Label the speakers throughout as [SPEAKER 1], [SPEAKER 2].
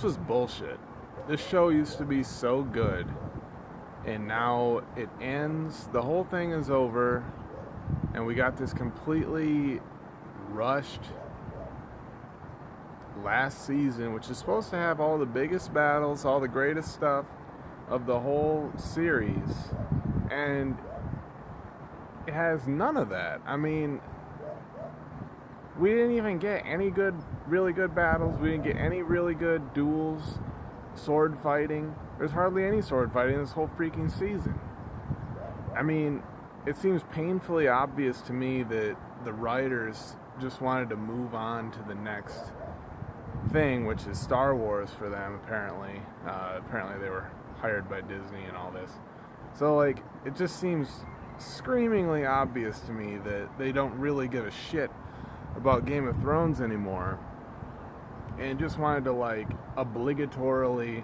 [SPEAKER 1] this was bullshit. This show used to be so good, and now it ends. The whole thing is over, and we got this completely rushed last season, which is supposed to have all the biggest battles, all the greatest stuff of the whole series, and it has none of that. I mean, we didn't even get any really good battles. We didn't get any really good duels, sword fighting. There's hardly any sword fighting this whole freaking season. I mean, it seems painfully obvious to me that the writers just wanted to move on to the next thing, which is Star Wars for them, apparently. Apparently they were hired by Disney and all this. So, like, it just seems screamingly obvious to me that they don't really give a shit about Game of Thrones anymore, and just wanted to, like, obligatorily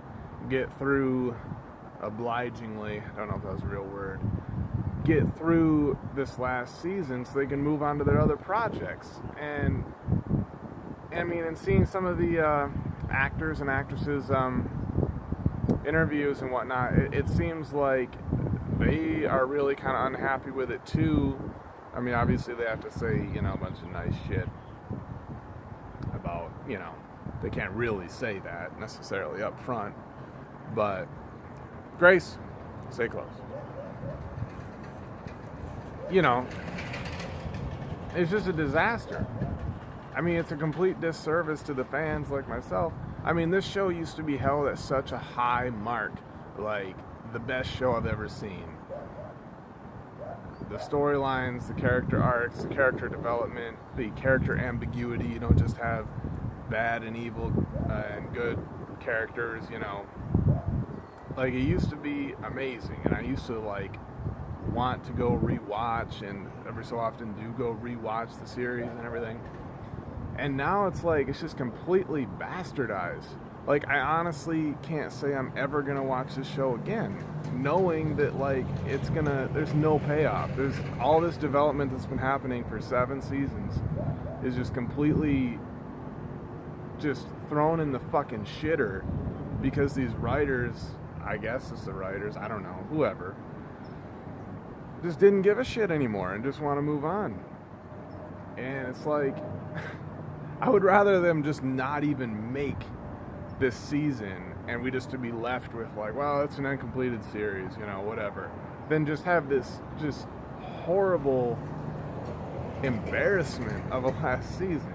[SPEAKER 1] get through, obligingly, I don't know if that was a real word, get through this last season so they can move on to their other projects. And I mean, and seeing some of the actors and actresses interviews and whatnot, it seems like they are really kind of unhappy with it too. I mean, obviously they have to say, you know, a bunch of nice shit about, you know, they can't really say that necessarily up front, but Grace, stay close. You know, it's just a disaster. I mean, it's a complete disservice to the fans like myself. I mean, this show used to be held at such a high mark, like the best show I've ever seen. The storylines, the character arcs, the character development, the character ambiguity. You don't just have bad and evil and good characters, you know. Like, it used to be amazing, and I used to, like, want to go rewatch, and every so often do go rewatch the series and everything. And now it's like, it's just completely bastardized. Like, I honestly can't say I'm ever gonna watch this show again, knowing that, like, there's no payoff. There's all this development that's been happening for 7 seasons is just completely just thrown in the fucking shitter because these writers, I guess it's the writers, I don't know, whoever, just didn't give a shit anymore and just want to move on. And it's like, I would rather them just not even make this season and we just to be left with, like, well, it's an uncompleted series, you know, whatever, than just have this just horrible embarrassment of a last season.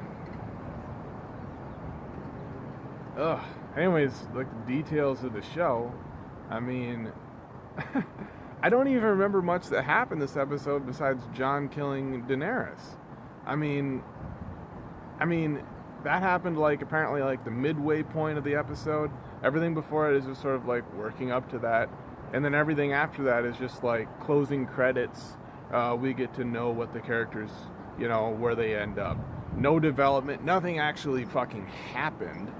[SPEAKER 1] Ugh. Anyways, like, the details of the show, I mean, I don't even remember much that happened this episode besides Jon killing Daenerys. I mean, that happened, like, apparently, like, the midway point of the episode. Everything before it is just sort of, like, working up to that. And then everything after that is just, like, closing credits. We get to know what the characters, you know, where they end up. No development. Nothing actually fucking happened,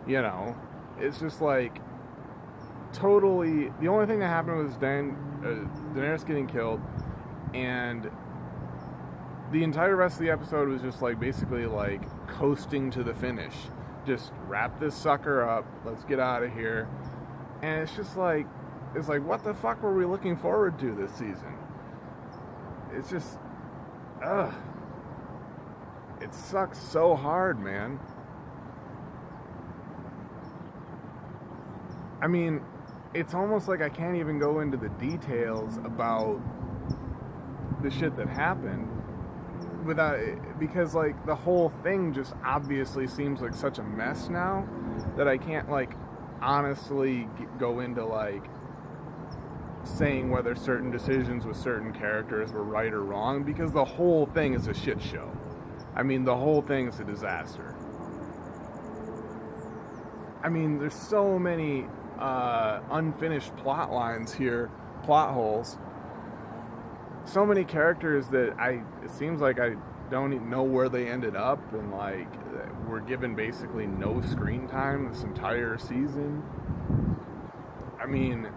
[SPEAKER 1] you know. It's just, like, totally... The only thing that happened was Daenerys getting killed. And the entire rest of the episode was just, like, basically, like, coasting to the finish. Just wrap this sucker up. Let's get out of here. And it's just, like... It's like, what the fuck were we looking forward to this season? It's just... Ugh. It sucks so hard, man. I mean, it's almost like I can't even go into the details about the shit that happened because, like, the whole thing just obviously seems like such a mess now that I can't, like, honestly go into, like, saying whether certain decisions with certain characters were right or wrong, because the whole thing is a shit show. I mean, the whole thing is a disaster. I mean, there's so many unfinished plot lines here, plot holes. So many characters that it seems like I don't even know where they ended up, and, like, we're given basically no screen time this entire season. I mean,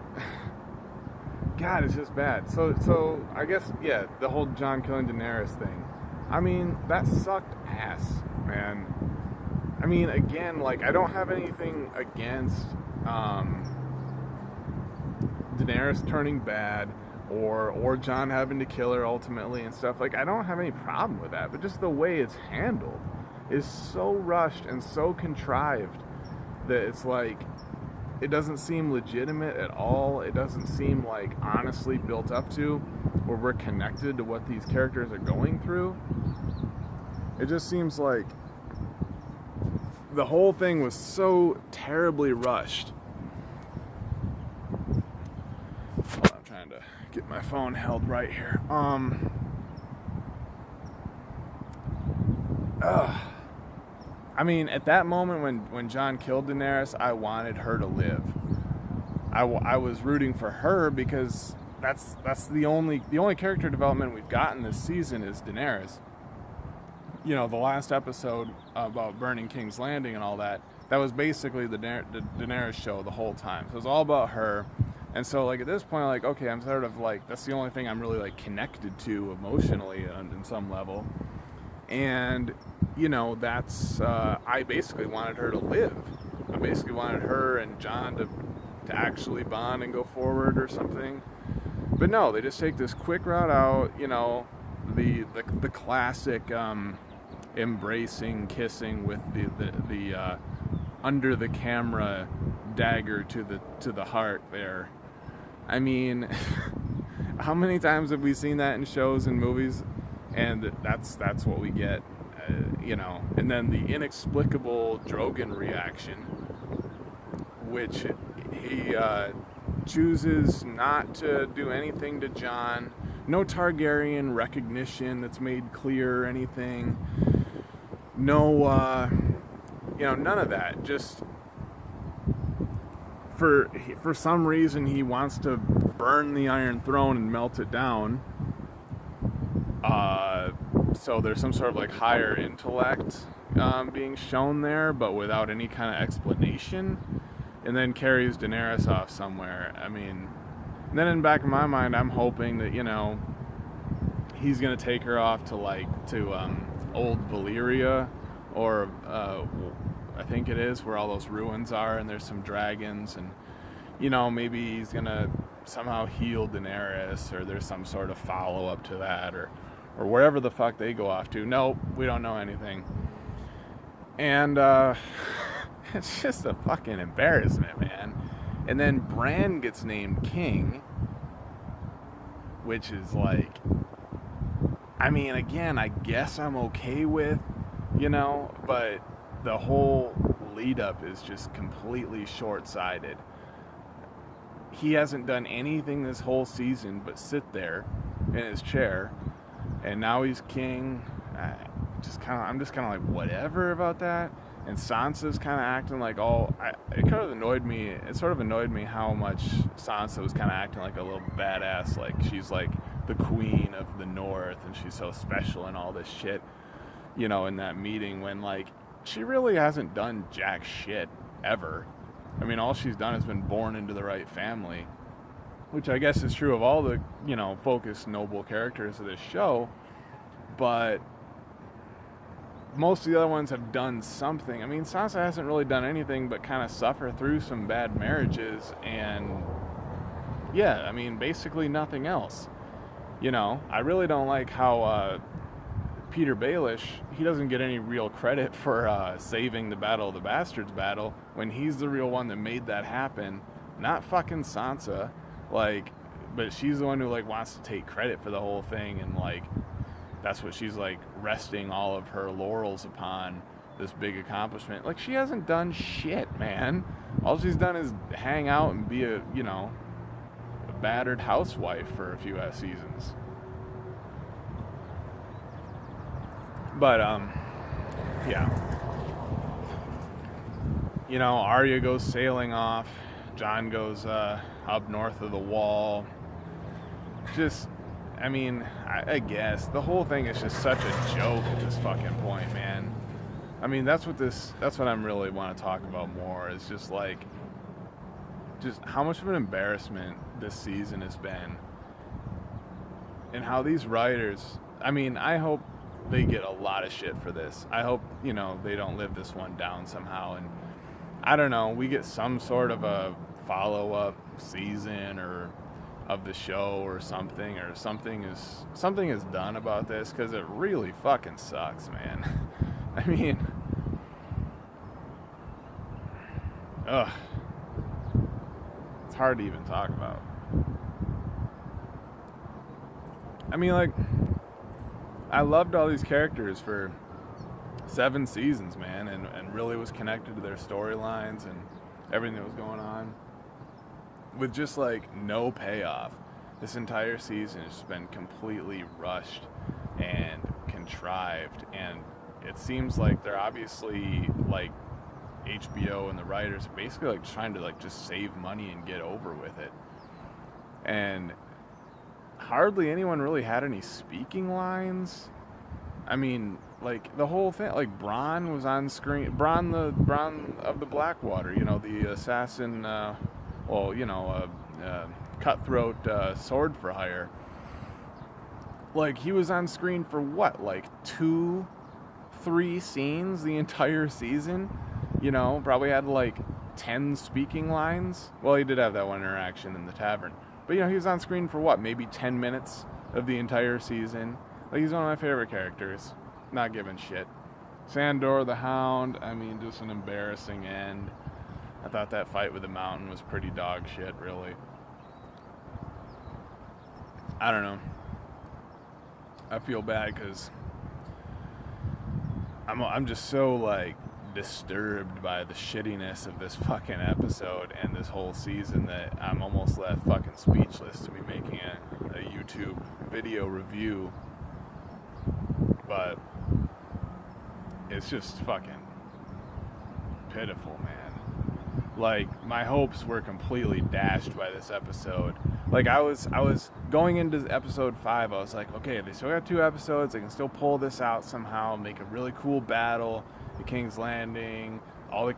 [SPEAKER 1] God, it's just bad. So I guess, yeah, the whole Jon killing Daenerys thing. I mean, that sucked ass, man. I mean, again, like, I don't have anything against Daenerys turning bad, or Jon having to kill her ultimately and stuff. Like, I don't have any problem with that, but just the way it's handled is so rushed and so contrived that it's like, it doesn't seem legitimate at all. It doesn't seem like honestly built up to, or we're connected to what these characters are going through. It just seems like the whole thing was so terribly rushed. Hold on, I'm trying to get my phone held right here. I mean, at that moment when Jon killed Daenerys, I wanted her to live. I was rooting for her because that's the only character development we've gotten this season is Daenerys. You know, the last episode about burning King's Landing and all that was basically the Daenerys show the whole time. So it was all about her. And so, like, at this point, like, okay, I'm sort of like, that's the only thing I'm really, like, connected to emotionally on some level. And, you know, that's, I basically wanted her to live. I basically wanted her and Jon to actually bond and go forward or something. But no, they just take this quick route out, you know, the classic embracing, kissing with the under the camera dagger to the heart there. I mean, how many times have we seen that in shows and movies? And that's what we get, you know. And then the inexplicable Drogon reaction, which he chooses not to do anything to Jon. No Targaryen recognition that's made clear or anything. No, you know, none of that. Just for some reason he wants to burn the Iron Throne and melt it down. So there's some sort of like higher intellect being shown there, but without any kind of explanation. And then carries Daenerys off somewhere. I mean, then in the back of my mind, I'm hoping that, you know, he's gonna take her off to old Valyria, or I think it is where all those ruins are, and there's some dragons, and, you know, maybe he's gonna somehow heal Daenerys, or there's some sort of follow up to that, or wherever the fuck they go off to. Nope, we don't know anything. And it's just a fucking embarrassment, man. And then Bran gets named king, which is like, I mean, again, I guess I'm okay with, you know, but the whole lead up is just completely short-sighted. He hasn't done anything this whole season but sit there in his chair, and now he's king. I'm just kind of like, whatever about that. And Sansa's kind of acting like, it kind of annoyed me. It sort of annoyed me how much Sansa was kind of acting like a little badass, like she's like the queen of the North and she's so special and all this shit, you know, in that meeting, when like she really hasn't done jack shit ever. I mean, all she's done has been born into the right family, which I guess is true of all the, you know, focused noble characters of this show, but most of the other ones have done something. I mean, Sansa hasn't really done anything but kind of suffer through some bad marriages, and yeah, I mean, basically nothing else. You know, I really don't like how Peter Baelish, he doesn't get any real credit for saving the Battle of the Bastards battle, when he's the real one that made that happen, not fucking Sansa. Like, but she's the one who like wants to take credit for the whole thing, and like that's what she's like resting all of her laurels upon, this big accomplishment. Like, she hasn't done shit, man. All she's done is hang out and be a, you know, a battered housewife for a few seasons. But yeah, you know, Arya goes sailing off, Jon goes up north of the Wall. Just, I mean, I guess the whole thing is just such a joke at this fucking point, man. I mean, that's what I'm really want to talk about more, is just like, just how much of an embarrassment this season has been, and how these writers, I mean, I hope they get a lot of shit for this. I hope, they don't live this one down somehow, and I don't know, we get some sort of a follow-up season or of the show or something is done about this, because it really fucking sucks, man. I mean, ugh, it's hard to even talk about. I mean, like, I loved all these characters for 7 seasons, man, and really was connected to their storylines and everything that was going on, with just like no payoff. This entire season has just been completely rushed and contrived, and it seems like they're obviously, like, HBO and the writers are basically like trying to like just save money and get over with it. And hardly anyone really had any speaking lines. I mean, like, the whole thing, like, Bronn was on screen. Bronn of the Blackwater, the assassin, cutthroat sword for hire. Like, he was on screen for what, like 2-3 scenes the entire season? Probably had like 10 speaking lines. Well, he did have that one interaction in the tavern. But, he was on screen for what, maybe 10 minutes of the entire season. Like, he's one of my favorite characters. Not giving shit. Sandor the Hound, I mean, just an embarrassing end. I thought that fight with the Mountain was pretty dog shit, really. I don't know. I feel bad because I'm just so, like, disturbed by the shittiness of this fucking episode and this whole season that I'm almost left fucking speechless to be making a YouTube video review. But it's just fucking pitiful, man. Like, my hopes were completely dashed by this episode. Like, I was going into episode 5, I was like, okay, they still got 2 episodes, they can still pull this out somehow, make a really cool battle at King's Landing, all the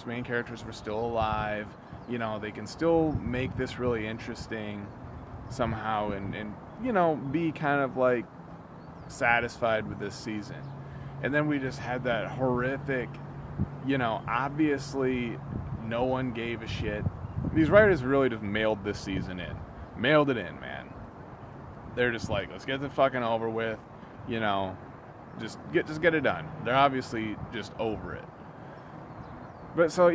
[SPEAKER 1] main characters were still alive, they can still make this really interesting somehow, and be kind of like satisfied with this season. And then we just had that horrific, obviously no one gave a shit. These writers really just mailed this season in. Mailed it in, man. They're just like, let's get the fucking over with, just get it done. They're obviously just over it. But so,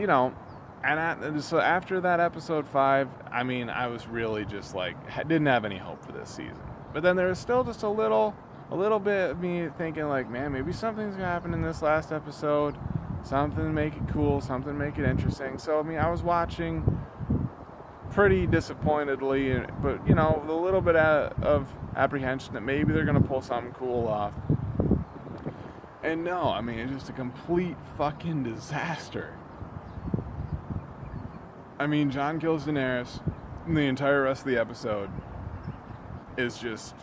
[SPEAKER 1] so after that episode 5, I mean, I was really just like, didn't have any hope for this season. But then there was still just a little bit of me thinking, like, man, maybe something's gonna happen in this last episode, something to make it cool, something to make it interesting. So, I mean, I was watching pretty disappointedly, but, with a little bit of apprehension that maybe they're gonna pull something cool off. And no, I mean, it's just a complete fucking disaster. I mean, Jon kills Daenerys, and the entire rest of the episode is just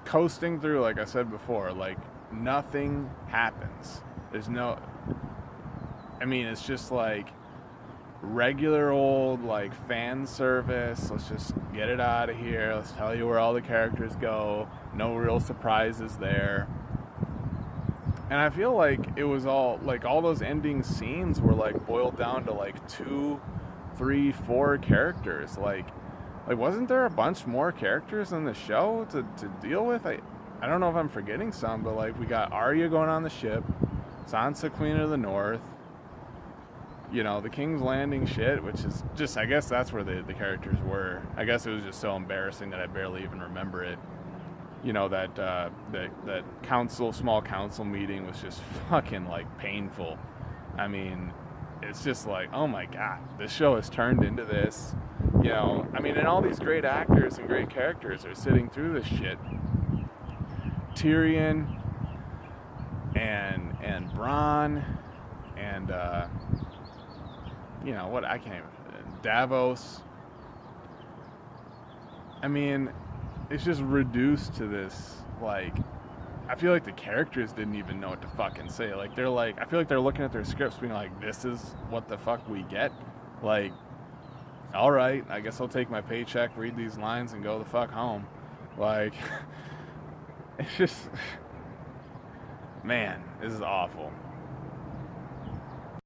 [SPEAKER 1] coasting through, like I said before. Like, nothing happens. It's just like regular old, like, fan service. Let's just get it out of here. Let's tell you where all the characters go. No real surprises there. And I feel like it was all those ending scenes were, like, boiled down to, like, 2, 3, 4 characters. Like, wasn't there a bunch more characters in the show to deal with? I don't know if I'm forgetting some, but, like, we got Arya going on the ship, Sansa, Queen of the North, the King's Landing shit, which is just, I guess that's where the characters were. I guess it was just so embarrassing that I barely even remember it. That small council meeting was just fucking, like, painful. I mean, it's just like, oh my god, this show has turned into this. And all these great actors and great characters are sitting through this shit. Tyrion and Bronn and I can't even, Davos. I mean, it's just reduced to this, like, I feel like the characters didn't even know what to fucking say. Like, they're like, I feel like they're looking at their scripts being like, this is what the fuck we get? Like, alright, I guess I'll take my paycheck, read these lines, and go the fuck home. Like, It's just, man, this is awful.